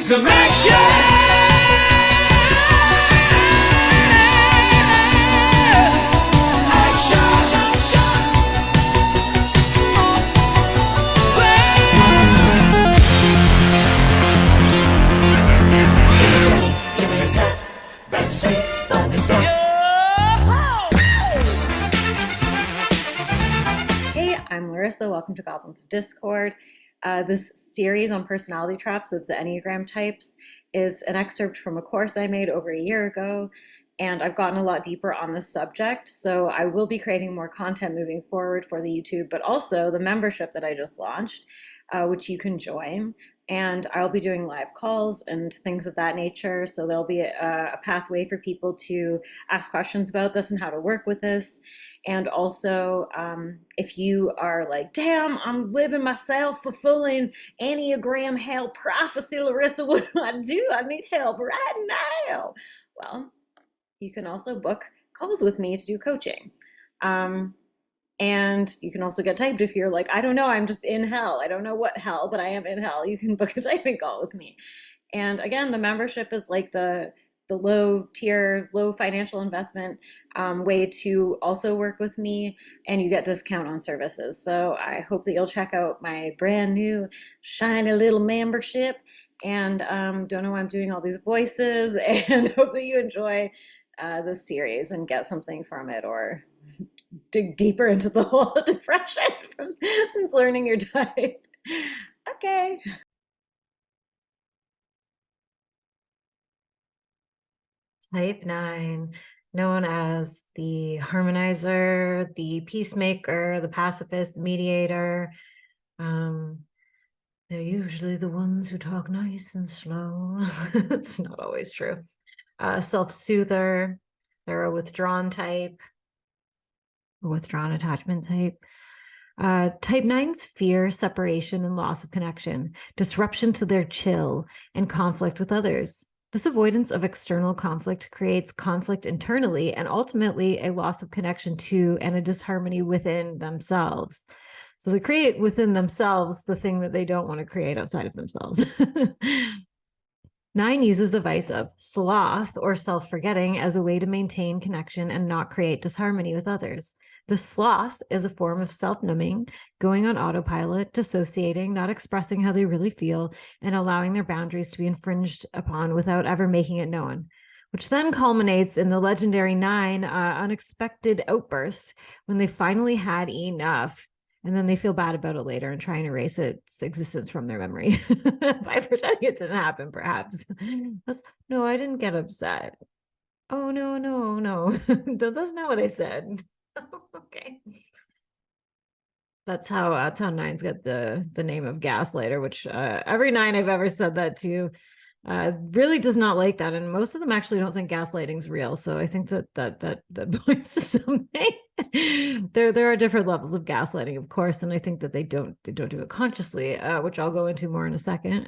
some Hey, I'm Larissa. Welcome to Goblins of Discord. This series on personality traps of the Enneagram types is an excerpt from a course I made over a year ago, and I've gotten a lot deeper on this subject. So I will be creating more content moving forward for the YouTube, but also the membership that I just launched, which you can join. And I'll be doing live calls and things of that nature. So there'll be a pathway for people to ask questions about this and how to work with this. And also, if you are like, damn, I'm living my self-fulfilling Enneagram hell prophecy, Larissa, what do I do? I need help right now. Well, you can also book calls with me to do coaching. And you can also get typed if you're like, I don't know, I'm just in hell. I don't know what hell, but I am in hell. You can book a typing call with me. And again, the membership is like the low tier, low financial investment way to also work with me, and you get discount on services. So I hope that you'll check out my brand new shiny little membership. And don't know why I'm doing all these voices, and hope that you enjoy this series and get something from it, or dig deeper into the whole depression since learning your type. Okay. Type 9, known as the harmonizer, the peacemaker, the pacifist, the mediator. They're usually the ones who talk nice and slow. It's not always true. Self-soother. They're a withdrawn type, a withdrawn attachment type. Type 9's fear separation and loss of connection, disruption to their chill, and conflict with others. This avoidance of external conflict creates conflict internally and ultimately a loss of connection to and a disharmony within themselves. So they create within themselves the thing that they don't want to create outside of themselves. 9 uses the vice of sloth or self-forgetting as a way to maintain connection and not create disharmony with others. The sloth is a form of self-numbing, going on autopilot, dissociating, not expressing how they really feel, and allowing their boundaries to be infringed upon without ever making it known, which then culminates in the legendary 9 unexpected outburst when they finally had enough. And then they feel bad about it later and try and erase its existence from their memory by pretending it didn't happen, perhaps. No, I didn't get upset. Oh, no. That's not what I said. Okay. That's how 9s get the name of gaslighter, which every 9 I've ever said that to really does not like that, and most of them actually don't think gaslighting's real. So I think that points to something. There are different levels of gaslighting, of course, and I think that they don't do it consciously, which I'll go into more in a second.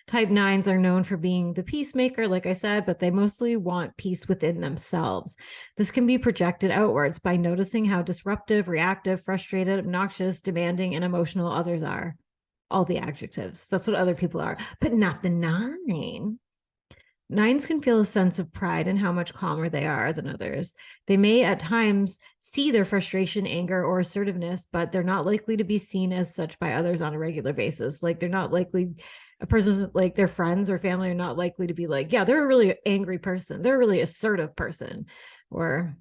Type 9s are known for being the peacemaker, like I said, but they mostly want peace within themselves. This can be projected outwards by noticing how disruptive, reactive, frustrated, obnoxious, demanding, and emotional others are. All the adjectives. That's what other people are, but not the 9. 9s can feel a sense of pride in how much calmer they are than others. They may at times see their frustration, anger, or assertiveness, but they're not likely to be seen as such by others on a regular basis. Like, they're not likely, a person like their friends or family are not likely to be like, yeah, they're a really angry person. They're a really assertive person or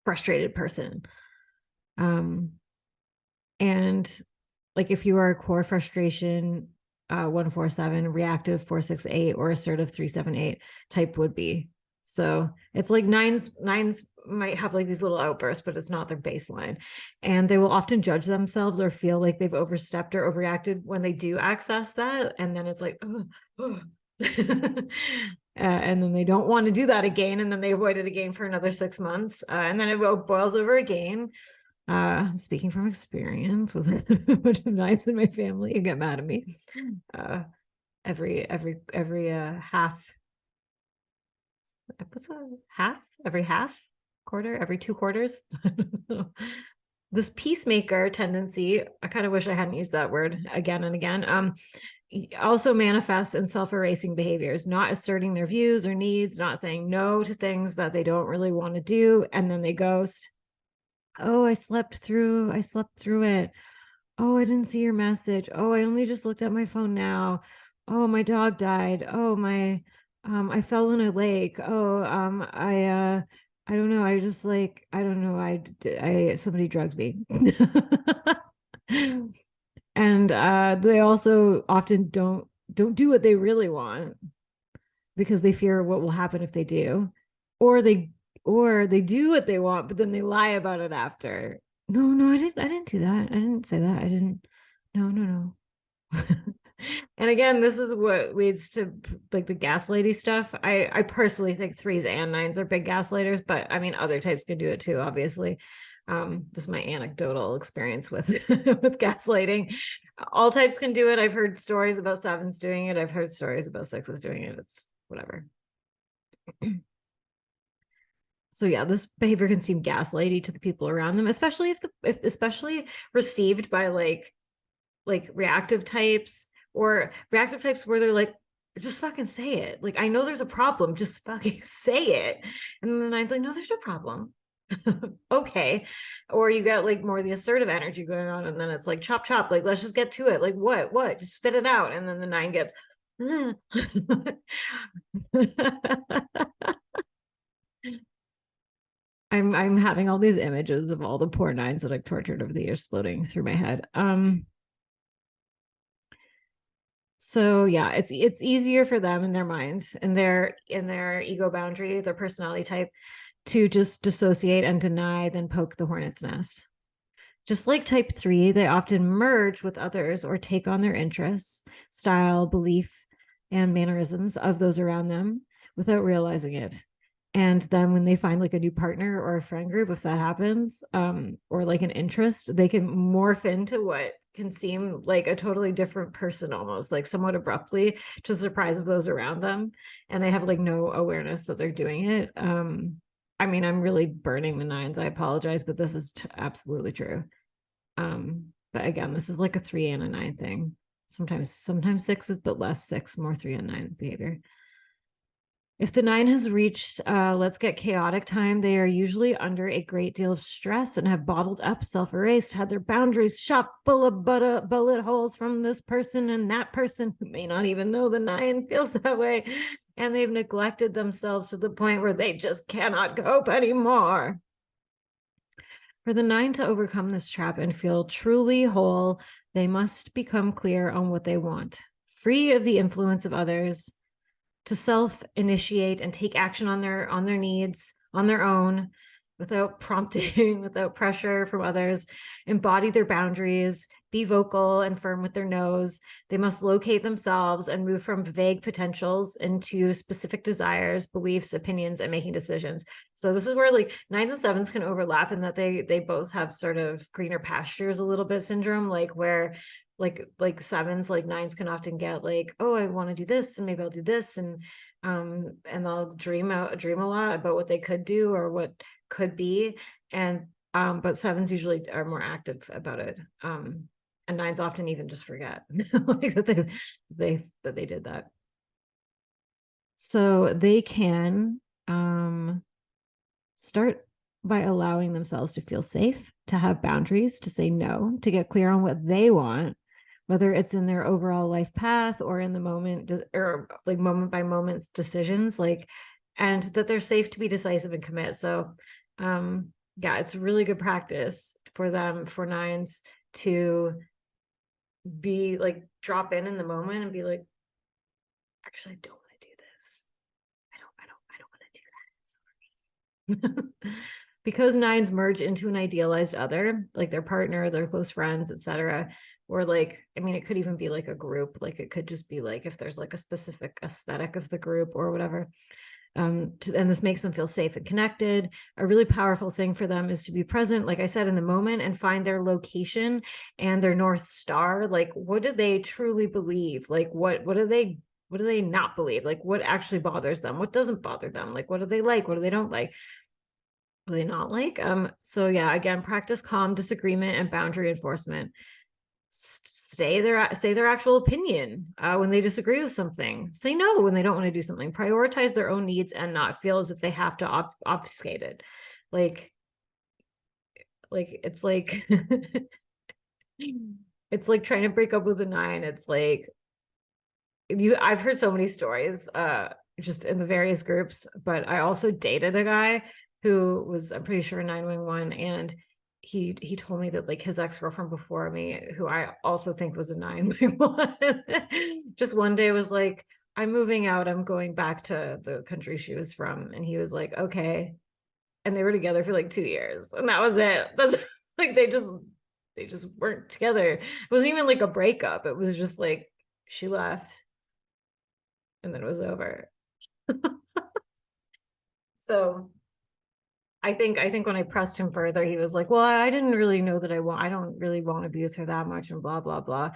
frustrated person. And like, if you are a core frustration 147, reactive 468, or assertive 378 type would be. So it's like 9s might have like these little outbursts, but it's not their baseline. And they will often judge themselves or feel like they've overstepped or overreacted when they do access that. And then it's like, and then they don't want to do that again. And then they avoid it again for another 6 months. And then it boils over again. Speaking from experience with a bunch of 9s in my family, you get mad at me. Every half episode, every half quarter, every 2 quarters. this peacemaker tendency, I kind of wish I hadn't used that word again and again, also manifests in self-erasing behaviors, not asserting their views or needs, not saying no to things that they don't really want to do, and then they ghost. Oh, I slept through it. Oh, I didn't see your message. Oh, I only just looked at my phone now. Oh, my dog died. Oh, my I fell in a lake. Oh, I don't know. I just like I don't know. I somebody drugged me. And they also often don't do what they really want because they fear what will happen if they do, or they do what they want but then they lie about it after. No, I didn't do that. I didn't say that. I didn't. No. And again, this is what leads to like the gaslighty stuff. I personally think threes and nines are big gaslighters, but I mean other types can do it too, obviously. This is my anecdotal experience with with gaslighting. All types can do it. I've heard stories about sevens doing it. I've heard stories about sixes doing it. It's whatever. So yeah, this behavior can seem gaslighty to the people around them, especially if especially received by like reactive types, or reactive types where they're like, just fucking say it. Like, I know there's a problem, just fucking say it. And then the nine's like, no, there's no problem. Okay. Or you got like more the assertive energy going on, and then it's like chop chop, like let's just get to it. Like what? Just spit it out. And then the nine gets I'm having all these images of all the poor nines that I've tortured over the years floating through my head. So yeah, it's easier for them in their minds, in their ego boundary, their personality type, to just dissociate and deny than poke the hornet's nest. Just like type 3, they often merge with others or take on their interests, style, belief, and mannerisms of those around them without realizing it. And then when they find like a new partner or a friend group, if that happens, or like an interest, they can morph into what can seem like a totally different person, almost like somewhat abruptly, to the surprise of those around them. And they have like no awareness that they're doing it. I mean, I'm really burning the nines. I apologize, but this is absolutely true. But again, this is like a 3 and a 9 thing. Sometimes sixes, but less six, more 3 and 9 behavior. If the 9 has reached let's get chaotic time, they are usually under a great deal of stress and have bottled up, self-erased, had their boundaries shot full of bullet holes from this person and that person who may not even know the 9 feels that way. And they've neglected themselves to the point where they just cannot cope anymore. For the 9 to overcome this trap and feel truly whole, they must become clear on what they want, free of the influence of others, to self-initiate and take action on their needs on their own, without prompting, without pressure from others, embody their boundaries, be vocal and firm with their no's. They must locate themselves and move from vague potentials into specific desires, beliefs, opinions, and making decisions. So this is where like 9s and 7s can overlap in that they both have sort of greener pastures a little bit syndrome, like where like 7s, like 9s can often get like, oh, I want to do this and maybe I'll do this, and they'll dream a lot about what they could do or what could be, and but 7s usually are more active about it, and 9s often even just forget like that they did that. So they can start by allowing themselves to feel safe, to have boundaries, to say no, to get clear on what they want, whether it's in their overall life path or in the moment, or like moment by moment decisions, like, and that they're safe to be decisive and commit. So yeah, it's really good practice for them, for 9s, to be like, drop in the moment and be like, actually, I don't want to do this. I don't want to do that. Because 9s merge into an idealized other, like their partner, their close friends, etc. Or like, I mean, it could even be like a group, like it could just be like if there's like a specific aesthetic of the group or whatever. And this makes them feel safe and connected. A really powerful thing for them is to be present, like I said, in the moment, and find their location and their North Star. Like, what do they truly believe? Like, what do they not believe? Like, what actually bothers them? What doesn't bother them? Like, what do they like? What do they don't like? really not like. So yeah, again, practice calm disagreement and boundary enforcement. Say their actual opinion when they disagree with something. Say no when they don't want to do something. Prioritize their own needs and not feel as if they have to obfuscate it. Like it's like it's like trying to break up with a nine. It's like I've heard so many stories just in the various groups, but I also dated a guy who was, I'm pretty sure, 911, and he told me that like his ex-girlfriend before me, who I also think was a 911, just one day was like, I'm moving out, I'm going back to the country she was from. And he was like, okay. And they were together for like 2 years, and that was it. That's like they just weren't together. It wasn't even like a breakup. It was just like she left and then it was over. So I think when I pressed him further, he was like, well, I didn't really know that I don't really want to be with her that much and blah, blah, blah.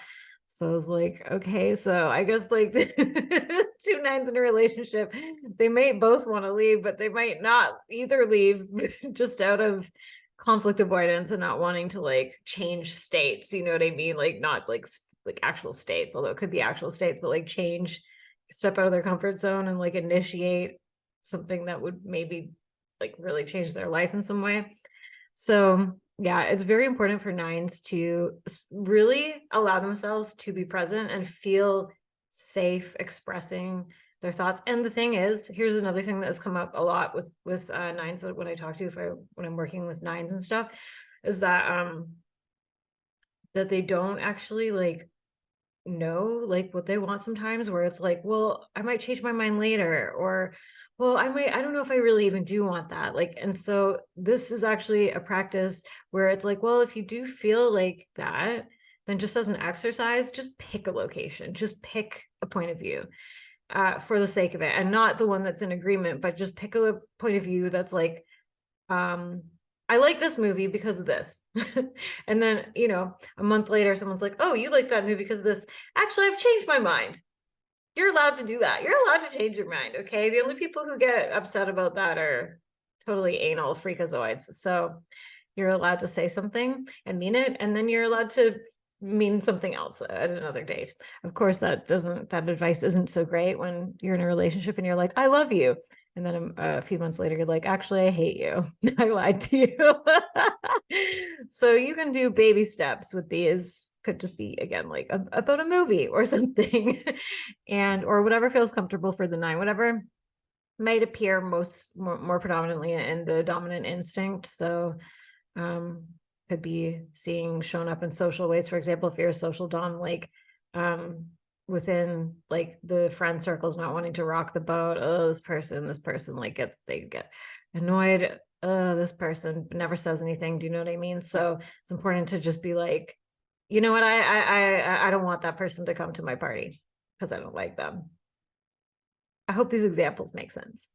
So I was like, okay, so I guess like two nines in a relationship, they may both want to leave, but they might not either leave just out of conflict avoidance and not wanting to like change states. You know what I mean? Like not like actual states, although it could be actual states, but like change, step out of their comfort zone and like initiate something that would maybe like really change their life in some way. So yeah, it's very important for nines to really allow themselves to be present and feel safe expressing their thoughts. And the thing is, here's another thing that has come up a lot with nines when I talk to, when I'm working with nines and stuff, is that they don't actually like know like what they want sometimes, where it's like, well, I might change my mind later, or well, I don't know if I really even do want that. Like, and so this is actually a practice where it's like, well, if you do feel like that, then just as an exercise, just pick a location, just pick a point of view for the sake of it, and not the one that's in agreement, but just pick a point of view that's like, I like this movie because of this. And then, a month later, someone's like, oh, you like that movie because of this. Actually, I've changed my mind. You're allowed to do that. You're allowed to change your mind. Okay. The only people who get upset about that are totally anal freakazoids. So you're allowed to say something and mean it. And then you're allowed to mean something else at another date. Of course, that advice isn't so great when you're in a relationship and you're like, I love you. And then a few months later, you're like, actually, I hate you. I lied to you. So you can do baby steps with these. Could just be, again, like about a movie or something, or whatever feels comfortable for the nine, whatever might appear more predominantly in the dominant instinct. So could be shown up in social ways. For example, if you're a social dom, like within like the friend circles, not wanting to rock the boat. Oh, this person like they get annoyed. Oh, this person never says anything. Do you know what I mean? So it's important to just be like, you know what, I don't want that person to come to my party because I don't like them. I hope these examples make sense.